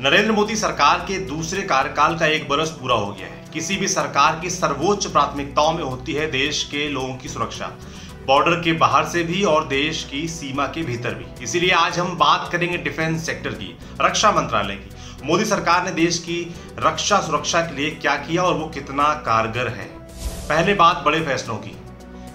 नरेंद्र मोदी सरकार के दूसरे कार्यकाल का एक बरस पूरा हो गया है। किसी भी सरकार की सर्वोच्च प्राथमिकताओं में होती है देश के लोगों की सुरक्षा, बॉर्डर के बाहर से भी और देश की सीमा के भीतर भी। इसीलिए आज हम बात करेंगे डिफेंस सेक्टर की, रक्षा मंत्रालय की। मोदी सरकार ने देश की रक्षा सुरक्षा के लिए क्या किया और वो कितना कारगर है। पहले बात बड़े फैसलों की।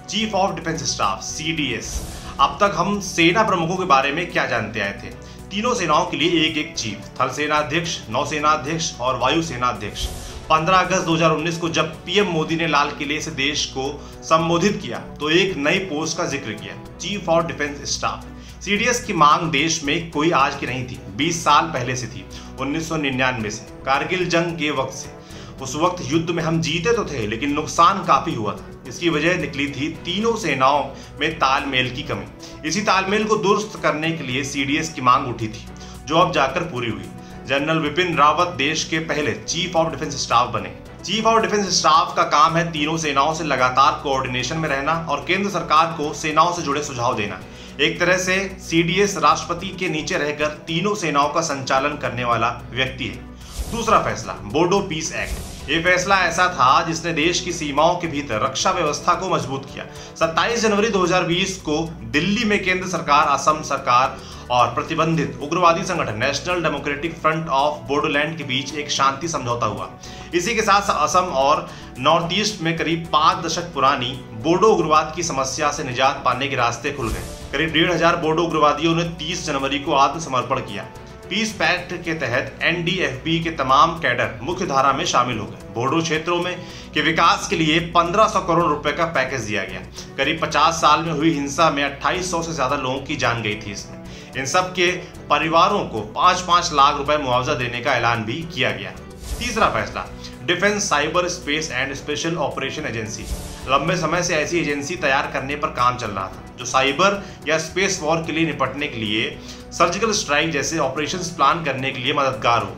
Chief of defence staff CDS। अब तक हम सेना प्रमुखों के बारे में क्या जानते आए थे? तीनों सेनाओं के लिए एक एक चीफ, थल सेना अध्यक्ष, नौसेना अध्यक्ष और वायु सेना अध्यक्ष। 15 अगस्त 2019 को जब PM मोदी ने लाल किले से देश को संबोधित किया तो एक नई पोस्ट का जिक्र किया, chief of defence staff. CDS की मांग देश में कोई आज की नहीं थी, 20 साल पहले से थी, 1999 से, कारगिल जंग के वक्त से। उस वक्त युद्ध में हम जीते तो थे लेकिन नुकसान काफी हुआ था। इसकी वजह निकली थी तीनों सेनाओं में तालमेल की कमी। इसी तालमेल को दुरुस्त करने के लिए CDS की मांग उठी थी, जो अब जाकर पूरी हुई। जनरल विपिन रावत देश के पहले चीफ ऑफ डिफेंस स्टाफ बने। चीफ ऑफ डिफेंस स्टाफ का काम है तीनों सेनाओं से लगातार कोऑर्डिनेशन में रहना और केंद्र सरकार को सेनाओं से जुड़े सुझाव देना। एक तरह से CDS राष्ट्रपति के नीचे रहकर तीनों सेनाओं का संचालन करने वाला व्यक्ति है। दूसरा फैसला, बोडो पीस एक्ट। ये फैसला ऐसा था जिसने देश की सीमाओं के भीतर रक्षा व्यवस्था को मजबूत किया। 27 जनवरी 2020 को दिल्ली में केंद्र सरकार, असम सरकार और प्रतिबंधित उग्रवादी संगठन national democratic front of Bodoland के बीच एक शांति समझौता हुआ। इसी के साथ असम और नॉर्थ ईस्ट में करीब 5 दशक पुरानी बोडो उग्रवाद की समस्या से निजात पाने के रास्ते खुल गए। करीब 1,500 बोडो उग्रवादियों ने 30 जनवरी को आत्मसमर्पण किया। पीस पैक्ट के तहत NDFB के तमाम कैडर मुख्य धारा में शामिल हो गए। बोडो क्षेत्रों में के विकास के लिए 1500 करोड़ रुपए का पैकेज दिया गया। करीब 50 साल में हुई हिंसा में 2800 से ज्यादा लोगों की जान गई थी। इसमें इन सब के परिवारों को 5-5 लाख रुपए मुआवजा देने का ऐलान भी किया गया। तीसरा फैसला, defence cyber space and special operation agency. लंबे समय से ऐसी एजेंसी तैयार करने पर काम चल रहा था जो साइबर या स्पेस वॉर के लिए निपटने के लिए, सर्जिकल स्ट्राइक जैसे ऑपरेशंस प्लान करने के लिए मददगार हो।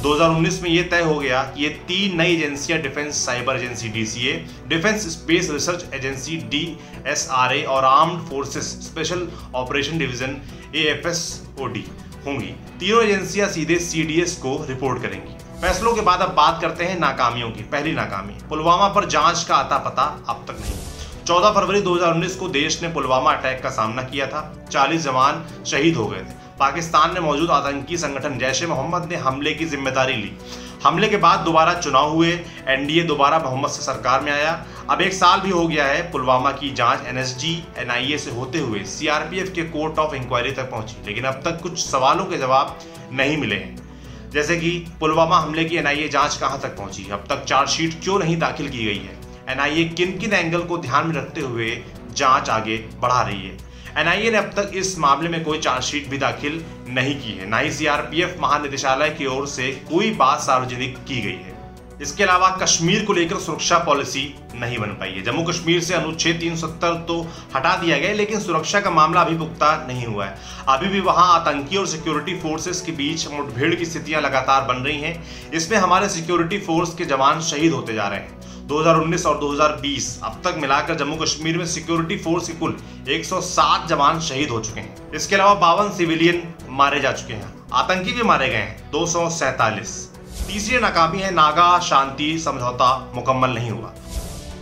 2019 में यह तय हो गया कि ये 3 नई एजेंसियां, defence cyber agency DCA, defence space research agency DSRA और armed forces special operation division AFSOD होंगी। तीनों एजेंसियां सीधे CDS को रिपोर्ट करेंगी। फैसलों के बाद अब बात करते हैं नाकामियों की। पहली नाकामी, पुलवामा पर जांच का अता पता अब तक नहीं। 14 फरवरी 2019 को देश ने पुलवामा अटैक का सामना किया था। 40 जवान शहीद हो गए थे। पाकिस्तान में मौजूद आतंकी संगठन जैश-ए-मोहम्मद ने हमले की जिम्मेदारी ली। हमले के बाद दोबारा चुनाव हुए, NDA दोबारा मोहम्मद से सरकार में आया। अब 1 साल भी हो गया है। पुलवामा की जांच NSG, NIA से होते हुए CRPF के कोर्ट ऑफ इंक्वायरी तक पहुंची, लेकिन अब तक कुछ सवालों के जवाब नहीं मिले हैं। जैसे कि पुलवामा हमले की NIA जांच कहां तक पहुंची, अब तक चार्जशीट क्यों नहीं दाखिल की गई है, NIA किन किन एंगल को ध्यान में रखते हुए जांच आगे बढ़ा रही है। NIA ने अब तक इस मामले में कोई चार्जशीट भी दाखिल नहीं की है, ना ही CRPF महानिदेशालय की ओर से कोई बात सार्वजनिक की गई है। इसके अलावा कश्मीर को लेकर सुरक्षा पॉलिसी नहीं बन पाई है। जम्मू कश्मीर से अनुच्छेद 370 तो हटा दिया गया, लेकिन सुरक्षा का मामला अभी पुख्ता नहीं हुआ है। अभी भी वहां आतंकी और सिक्योरिटी फोर्सेस के बीच मुठभेड़ की स्थितियां लगातार बन रही हैं। इसमें हमारे सिक्योरिटी फोर्स के जवान शहीद होते जा रहे हैं। 2019 और 2020 अब तक मिलाकर जम्मू कश्मीर में सिक्योरिटी फोर्स के कुल 107 जवान शहीद हो चुके हैं। इसके अलावा 52 सिविलियन मारे जा चुके हैं, आतंकी भी मारे गए हैं 247। तीसरी नाकामी है, नागा शांति समझौता मुकम्मल नहीं हुआ।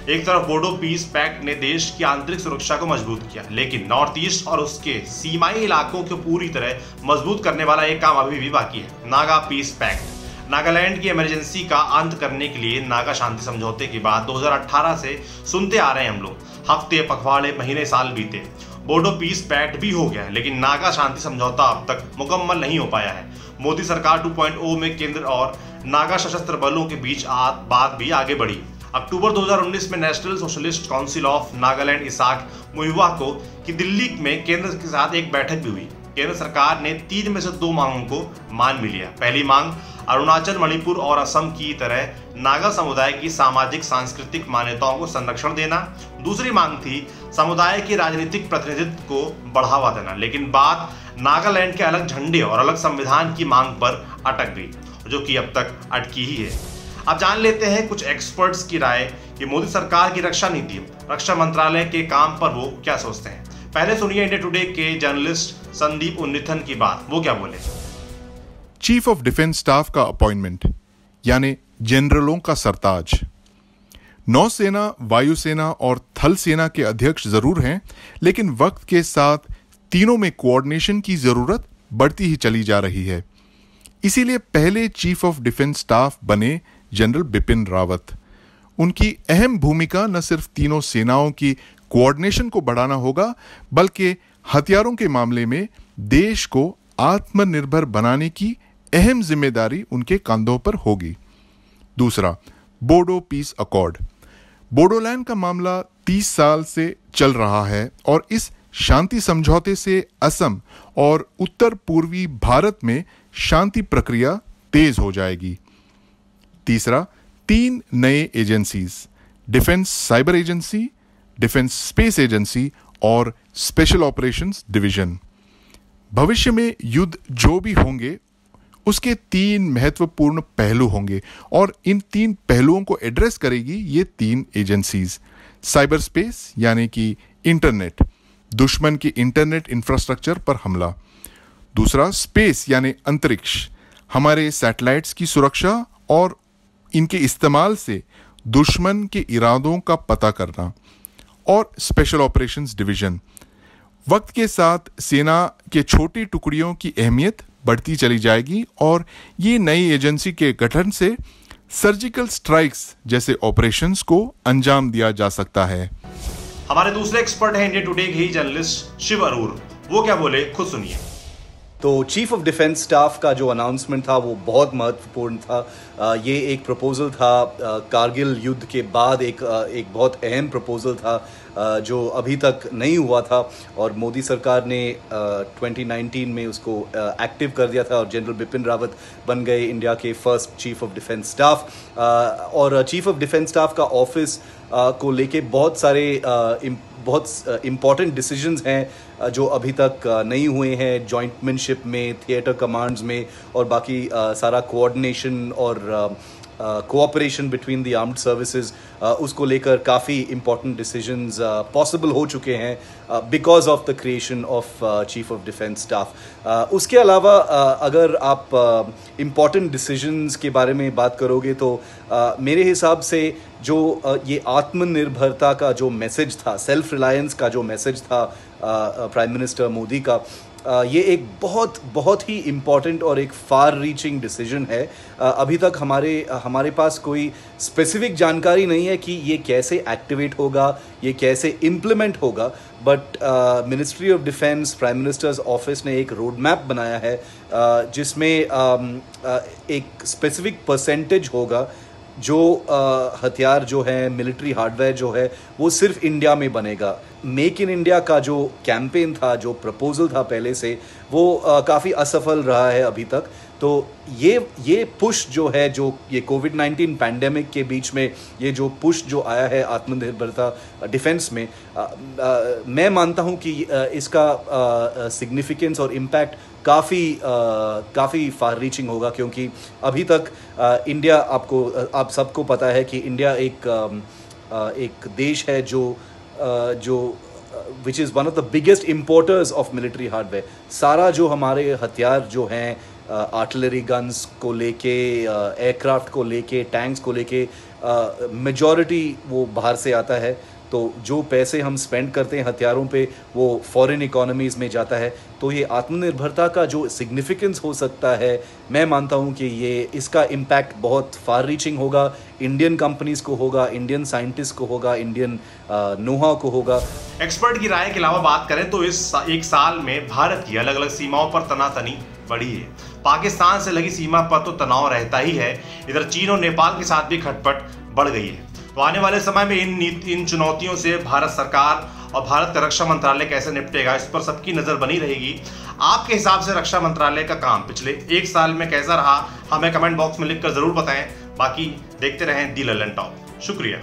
एक तरफ बोडो पीस पैक्ट ने देश की आंतरिक सुरक्षा को मजबूत किया, लेकिन नॉर्थ ईस्ट और उसके सीमाई इलाकों को पूरी तरह मजबूत करने वाला एक काम अभी भी बाकी है, नागा पीस पैक्ट। नागालैंड की इमरजेंसी का अंत करने के लिए नागा शांति समझौते की बात 2018 से सुनते आ रहे हैं हम लोग। हफ्ते, पखवाड़े, महीने, साल बीते। बोडो पीस पैक्ट भी हो गया, लेकिन नागा शांति समझौता अब तक मुकम्मल नहीं हो पाया है। मोदी सरकार 2.0 में केंद्र और नागा सशस्त्र बलों के बीच बात भी आगे बढ़ी। अक्टूबर 2019 में National Socialist Council of Nagaland Isak Muivah को कि दिल्ली में केंद्र के साथ एक बैठक भी हुई। केंद्र सरकार ने 3 में से 2 मांगों को मान भी लिया। पहली मांग, अरुणाचल, मणिपुर और असम की तरह नागा समुदाय की सामाजिक सांस्कृतिक मान्यताओं को संरक्षण देना। दूसरी मांग थी समुदाय के राजनीतिक प्रतिनिधित्व को बढ़ावा देना। लेकिन बात नागालैंड के अलग झंडे और अलग संविधान की मांग पर अटक गई, जो कि अब तक अटकी ही है। अब जान लेते हैं कुछ एक्सपर्ट्स की राय कि मोदी सरकार की रक्षा नीति, रक्षा मंत्रालय के काम पर वो क्या सोचते हैं। पहले सुनिए इंडिया टुडे के जर्नलिस्ट संदीप उन्नीथन की बात, वो क्या बोले। चीफ ऑफ डिफेंस स्टाफ का अपॉइंटमेंट यानी जनरलों का सरताज। नौसेना, वायुसेना और थल सेना के अध्यक्ष जरूर हैं, लेकिन वक्त के साथ तीनों में कोऑर्डिनेशन की जरूरत बढ़ती ही चली जा रही है। इसीलिए पहले चीफ ऑफ डिफेंस स्टाफ बने जनरल बिपिन रावत। उनकी अहम भूमिका न सिर्फ तीनों सेनाओं की कोऑर्डिनेशन को बढ़ाना होगा, बल्कि हथियारों के मामले में देश को आत्मनिर्भर बनाने की अहम जिम्मेदारी उनके कंधों पर होगी। दूसरा, बोडो पीस अकॉर्ड। बोडोलैंड का मामला 30 साल से चल रहा है और इस शांति समझौते से असम और उत्तर पूर्वी भारत में शांति प्रक्रिया तेज हो जाएगी। तीसरा, 3 नए agencies, defence cyber agency, defence space agency और स्पेशल ऑपरेशंस डिवीजन। भविष्य में युद्ध जो भी होंगे उसके 3 महत्वपूर्ण पहलू होंगे और इन 3 पहलुओं को एड्रेस करेगी ये 3 एजेंसीज। साइबर स्पेस यानी कि इंटरनेट, दुश्मन की इंटरनेट इंफ्रास्ट्रक्चर पर हमला। दूसरा, स्पेस यानी अंतरिक्ष, हमारे सैटेलाइट्स की सुरक्षा और इनके इस्तेमाल से दुश्मन के इरादों का पता करना। और स्पेशल ऑपरेशंस डिवीजन, वक्त के साथ सेना के छोटी टुकड़ियों की अहमियत बढ़ती चली जाएगी और ये नई एजेंसी के गठन से सर्जिकल स्ट्राइक्स जैसे ऑपरेशंस को अंजाम दिया जा सकता है। हमारे दूसरे एक्सपर्ट हैं इंडिया टुडे के ही जर्नलिस्ट शिव अरोर। वो क्या बोले, खुद सुनिए। तो चीफ ऑफ डिफेंस स्टाफ का जो अनाउंसमेंट था वो बहुत महत्वपूर्ण था। ये एक प्रपोजल था कारगिल युद्ध के बाद, एक बहुत अहम प्रपोजल था जो अभी तक नहीं हुआ था और मोदी सरकार ने 2019 में उसको एक्टिव कर दिया था और जनरल बिपिन रावत बन गए इंडिया के first chief of defence staff. और चीफ ऑफ डिफेंस स्टाफ का ऑफिस को लेके बहुत सारे बहुत इम्पॉर्टेंट डिसीजंस हैं जो अभी तक नहीं हुए हैं, जॉइंटमैनशिप में, थिएटर कमांड्स में और बाकी सारा कोऑर्डिनेशन और cooperation between the armed services, उसको लेकर काफ़ी इम्पॉर्टेंट डिसीजंस पॉसिबल हो चुके हैं because of the creation of chief of defence staff. उसके अलावा अगर आप इम्पॉर्टेंट डिसीजंस के बारे में बात करोगे तो मेरे हिसाब से जो ये आत्मनिर्भरता का जो मैसेज था, सेल्फ रिलायंस का जो मैसेज था प्राइम मिनिस्टर मोदी का, ये एक बहुत ही इम्पॉर्टेंट और एक फार रीचिंग डिसीजन है। अभी तक हमारे पास कोई स्पेसिफिक जानकारी नहीं है कि ये कैसे एक्टिवेट होगा, ये कैसे इम्प्लीमेंट होगा, but ministry of defence, prime minister's office ने एक रोड मैप बनाया है जिसमें एक स्पेसिफिक परसेंटेज होगा जो हथियार जो है, मिलिट्री हार्डवेयर जो है, वो सिर्फ इंडिया में बनेगा। मेक इन इंडिया का जो कैंपेन था, जो प्रपोजल था पहले से, वो काफ़ी असफल रहा है अभी तक। तो ये पुश जो है, जो ये कोविड-19 पैंडेमिक के बीच में ये जो पुश जो आया है आत्मनिर्भरता डिफेंस में, मैं मानता हूँ कि इसका सिग्निफिकेंस और इम्पैक्ट काफ़ी फार रीचिंग होगा, क्योंकि अभी तक इंडिया, आप सबको पता है कि इंडिया एक देश है जो which is one of the biggest importers of military hardware. सारा जो हमारे हथियार जो हैं, आर्टिलरी गन्स को लेके, एयरक्राफ्ट को लेके, टैंक्स को लेके, मेजॉरिटी वो बाहर से आता है। तो जो पैसे हम स्पेंड करते हैं हथियारों पे, वो फॉरेन इकोनॉमीज़ में जाता है। तो ये आत्मनिर्भरता का जो सिग्निफिकेंस हो सकता है, मैं मानता हूँ कि इसका इम्पैक्ट बहुत फार रीचिंग होगा। इंडियन कंपनीज को होगा, इंडियन साइंटिस्ट को होगा, इंडियन नो-हाउ को होगा। एक्सपर्ट की राय के अलावा बात करें तो इस एक साल में भारत की अलग अलग सीमाओं पर तनातनी बढ़ी है। पाकिस्तान से लगी सीमा पर तो तनाव रहता ही है, इधर चीन और नेपाल के साथ भी खटपट बढ़ गई है। तो आने वाले समय में इन चुनौतियों से भारत सरकार और भारत का रक्षा मंत्रालय कैसे निपटेगा, इस पर सबकी नजर बनी रहेगी। आपके हिसाब से रक्षा मंत्रालय का काम पिछले एक साल में कैसा रहा, हमें कमेंट बॉक्स में लिखकर जरूर बताएं। बाकी देखते रहें दी लल्लन टॉप। शुक्रिया।